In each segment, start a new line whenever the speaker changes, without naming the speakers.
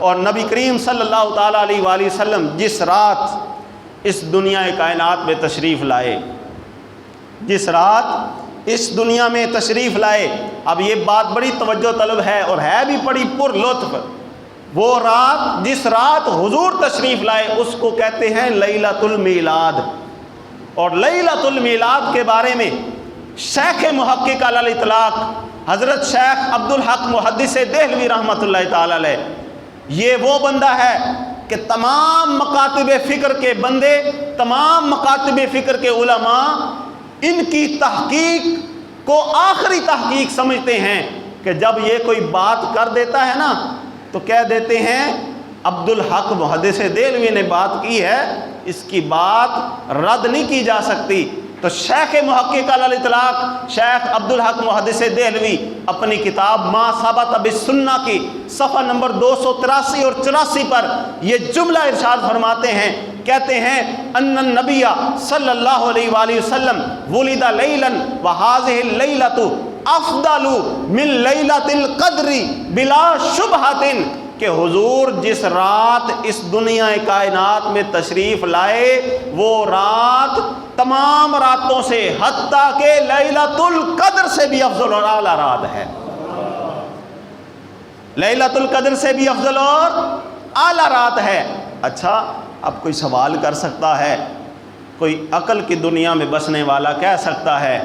اور نبی کریم صلی اللہ تعالیٰ علیہ وآلہ وسلم جس رات اس دنیا کائنات میں تشریف لائے، جس رات اس دنیا میں تشریف لائے، اب یہ بات بڑی توجہ طلب ہے اور ہے بھی بڑی پر لطف، وہ رات جس رات حضور تشریف لائے اس کو کہتے ہیں لیلۃ المیلاد۔ اور لیلۃ المیلاد کے بارے میں شیخ محقق علی الاطلاق حضرت شیخ عبدالحق محدث دہلوی رحمۃ اللہ تعالی علیہ، یہ وہ بندہ ہے کہ تمام مکاتب فکر کے بندے، تمام مکاتب فکر کے علماء ان کی تحقیق کو آخری تحقیق سمجھتے ہیں کہ جب یہ کوئی بات کر دیتا ہے نا تو کہہ دیتے ہیں عبدالحق محدث دہلوی نے بات کی ہے، اس کی بات رد نہیں کی جا سکتی۔ تو شیخ محقق علی الاطلاق شیخ عبدالحق محدث دہلوی اپنی کتاب ما ثبت بالسنہ کی صفحہ نمبر 283 اور 84 پر یہ جملہ ارشاد فرماتے ہیں، کہتے ہیں ان النبی صلی اللہ علیہ وآلہ وسلم ولد لیلا وہذہ اللیلۃ افضل من لیلۃ القدر بلا شبہۃ، کہ حضور جس رات اس دنیا کائنات میں تشریف لائے وہ رات تمام راتوں سے حتیٰ کہ لیلۃ القدر سے بھی افضل اور اعلیٰ رات ہے، لیلۃ القدر سے بھی افضل اور اعلیٰ رات ہے۔ اچھا، اب کوئی سوال کر سکتا ہے، کوئی عقل کی دنیا میں بسنے والا کہہ سکتا ہے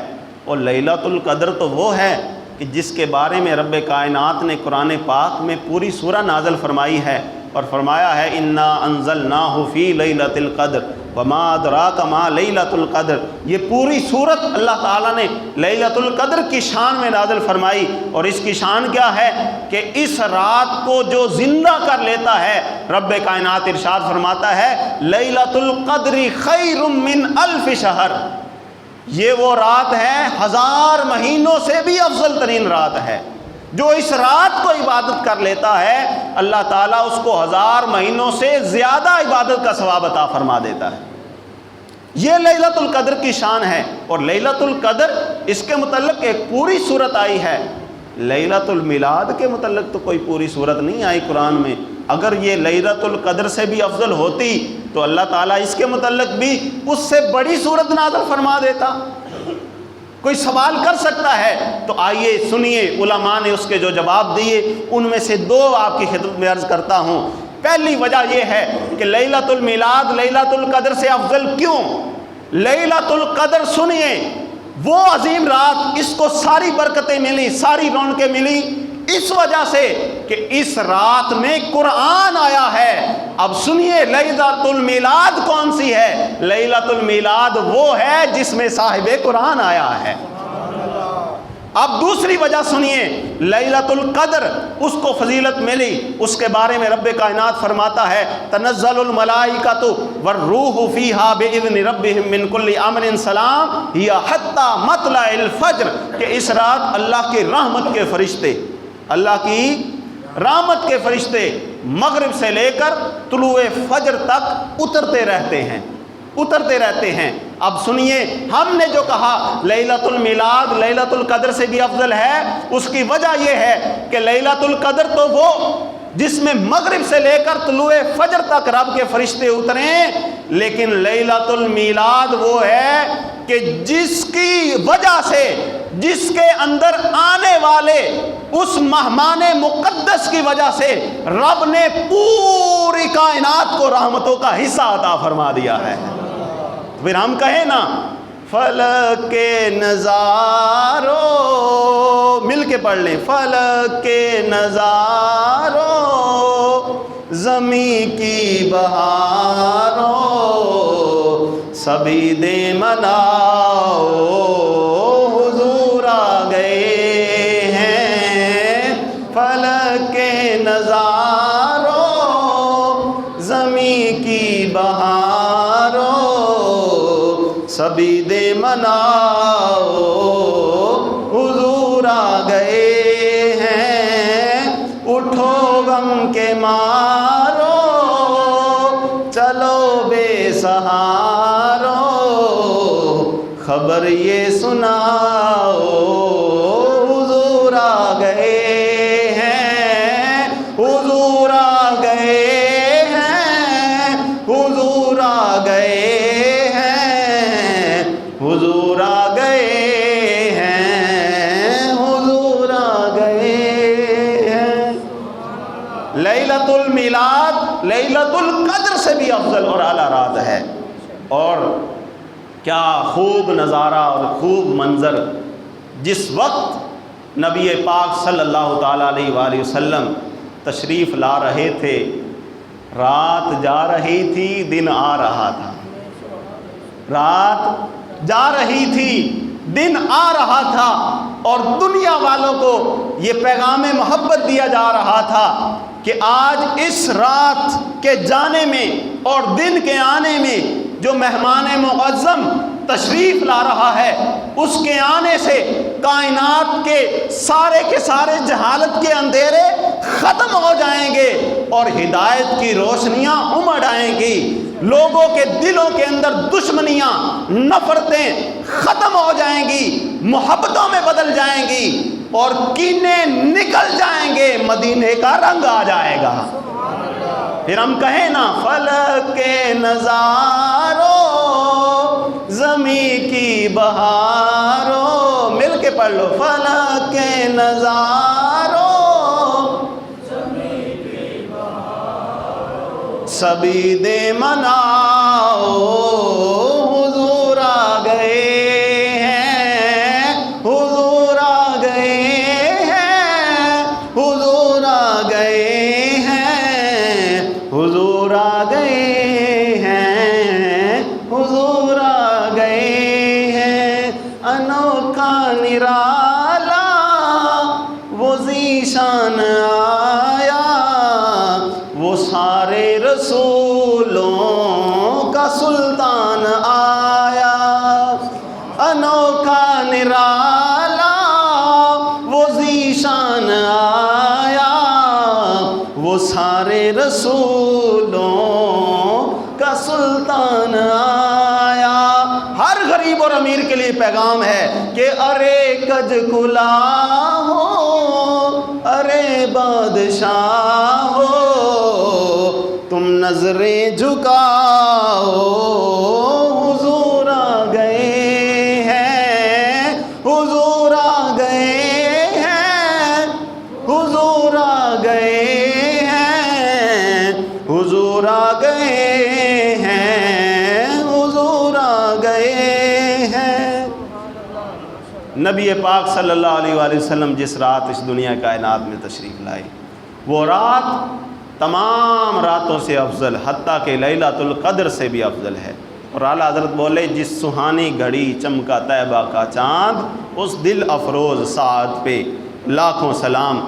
اور لیلۃ القدر تو وہ ہے کہ جس کے بارے میں رب کائنات نے قرآن پاک میں پوری سورہ نازل فرمائی ہے اور فرمایا ہے انا انزلناہ فی لیلۃ القدر وما ادراک ما لیلۃ القدر، یہ پوری سورت اللہ تعالیٰ نے لیلۃ القدر کی شان میں نازل فرمائی۔ اور اس کی شان کیا ہے کہ اس رات کو جو زندہ کر لیتا ہے، رب کائنات ارشاد فرماتا ہے لیلۃ القدر خیر من الف شہر، یہ وہ رات ہے 1000 مہینوں سے بھی افضل ترین رات ہے۔ جو اس رات کو عبادت کر لیتا ہے اللہ تعالیٰ اس کو 1000 مہینوں سے زیادہ عبادت کا ثواب عطا فرما دیتا ہے۔ یہ لیلۃ القدر کی شان ہے۔ اور لیلۃ القدر اس کے متعلق ایک پوری صورت آئی ہے، لیلۃ المیلاد کے متعلق تو کوئی پوری صورت نہیں آئی قرآن میں۔ اگر یہ لیلۃ القدر سے بھی افضل ہوتی تو اللہ تعالیٰ اس کے متعلق بھی اس سے بڑی صورت نازل فرما دیتا۔ کوئی سوال کر سکتا ہے تو آئیے سنیے علماء نے اس کے جو جواب دیے، ان میں سے 2 آپ کی خدمت میں عرض کرتا ہوں۔ پہلی وجہ یہ ہے کہ لیلۃ المیلاد لیلۃ القدر سے افضل کیوں؟ لیلۃ القدر سنیے، وہ عظیم رات، اس کو ساری برکتیں ملی، ساری رونقیں ملی اس وجہ سے کہ اس رات میں قرآن آیا ہے۔ اب سنیے لیلۃ المیلاد کون سی ہے؟ لیلۃ المیلاد وہ ہے جس میں صاحب قرآن آیا ہے۔ اب دوسری وجہ سنیے، لیلۃ القدر اس کو فضیلت ملی، اس کے بارے میں رب کائنات فرماتا ہے تنزل الملائکۃ والروح فیہا باذن ربہم من کل امر سلام ہی حتی مطلع الفجر، کہ اس رات اللہ کی رحمت کے فرشتے، اللہ کی رحمت کے فرشتے مغرب سے لے کر طلوع فجر تک اترتے رہتے ہیں، اترتے رہتے ہیں۔ اب سنیے، ہم نے جو کہا لیلۃ المیلاد لیلۃ القدر سے بھی افضل ہے، اس کی وجہ یہ ہے کہ لیلۃ القدر تو وہ جس میں مغرب سے لے کر طلوع فجر تک رب کے فرشتے اتریں، لیکن لیلۃ المیلاد وہ ہے کہ جس کی وجہ سے، جس کے اندر آنے والے اس مہمان مقدس کی وجہ سے رب نے پوری کائنات کو رحمتوں کا حصہ عطا فرما دیا ہے۔ پھر ہم کہیں نا فلک کے نظاروں، مل کے پڑھ لیں، فلک کے نظاروں زمین کی بہاروں سبھی دے مناؤ حضور آ گئے ہیں۔ فلک کے نظاروں زمین کی بہاروں سبھی دے مناؤ حضور آ گئے ہیں۔ اٹھو غم کے مارو چلو بے سہارو خبر یہ سناؤ حضور آ گئے ہیں، حضور آ گئے گئے ہیں، حضور آ گئے ہیں، حضور آ گئے ہیں۔ لیلۃ المیلاد لیلۃ القدر سے بھی افضل اور اعلیٰ رات ہے۔ اور کیا خوب نظارہ اور خوب منظر، جس وقت نبی پاک صلی اللہ تعالیٰ علیہ وآلہ وسلم تشریف لا رہے تھے، رات جا رہی تھی، دن آ رہا تھا، رات جا رہی تھی، دن آ رہا تھا، اور دنیا والوں کو یہ پیغام محبت دیا جا رہا تھا کہ آج اس رات کے جانے میں اور دن کے آنے میں جو مہمان معظم تشریف لا رہا ہے، اس کے آنے سے کائنات کے سارے جہالت کے اندھیرے ختم ہو جائیں گے اور ہدایت کی روشنیاں امڑ آئیں گی، لوگوں کے دلوں کے اندر دشمنیاں، نفرتیں ختم ہو جائیں گی، محبتوں میں بدل جائیں گی، اور کینے نکل جائیں گے، مدینے کا رنگ آ جائے گا۔ پھر ہم کہیں نا، فلک کے نظاروں زمیں کی بہاروں، مل کے پڑھ لو، فلک کے نظاروں زمیں کی بہاروں، سبھی دے مناؤ، حضور آ گئے ہیں، حضور آ گئے ہیں، حضور آ گئے ہیں، حضور آ گئے ہیں، حضور آ گئے ہیں۔ انوکھا نرالا وہ ذیشان آیا، وہ سارے رسولوں کا سلطان آیا۔ انوکھا نرالا وہ ذیشان آیا، وہ سارے رسولوں کا سلطان آیا۔ ہر غریب اور امیر کے لیے پیغام ہے کہ ارے کج کلا ہو، ارے بادشاہ ہو، تم نظریں جھکاؤ، حضور آ گئے ہیں، حضور آ گئے ہیں، حضور آ گئے ہیں، حضور آ گئے ہیں، حضور آ گئے ہیں۔ نبی پاک صلی اللہ علیہ وآلہ وسلم جس رات اس دنیا کائنات میں تشریف لائے، وہ رات تمام راتوں سے افضل، حتیٰ کہ لیلۃ القدر سے بھی افضل ہے۔ اور اعلیٰ حضرت بولے، جس سہانی گھڑی چمکا طیبہ کا چاند، اس دل افروز ساعت پہ لاکھوں سلام۔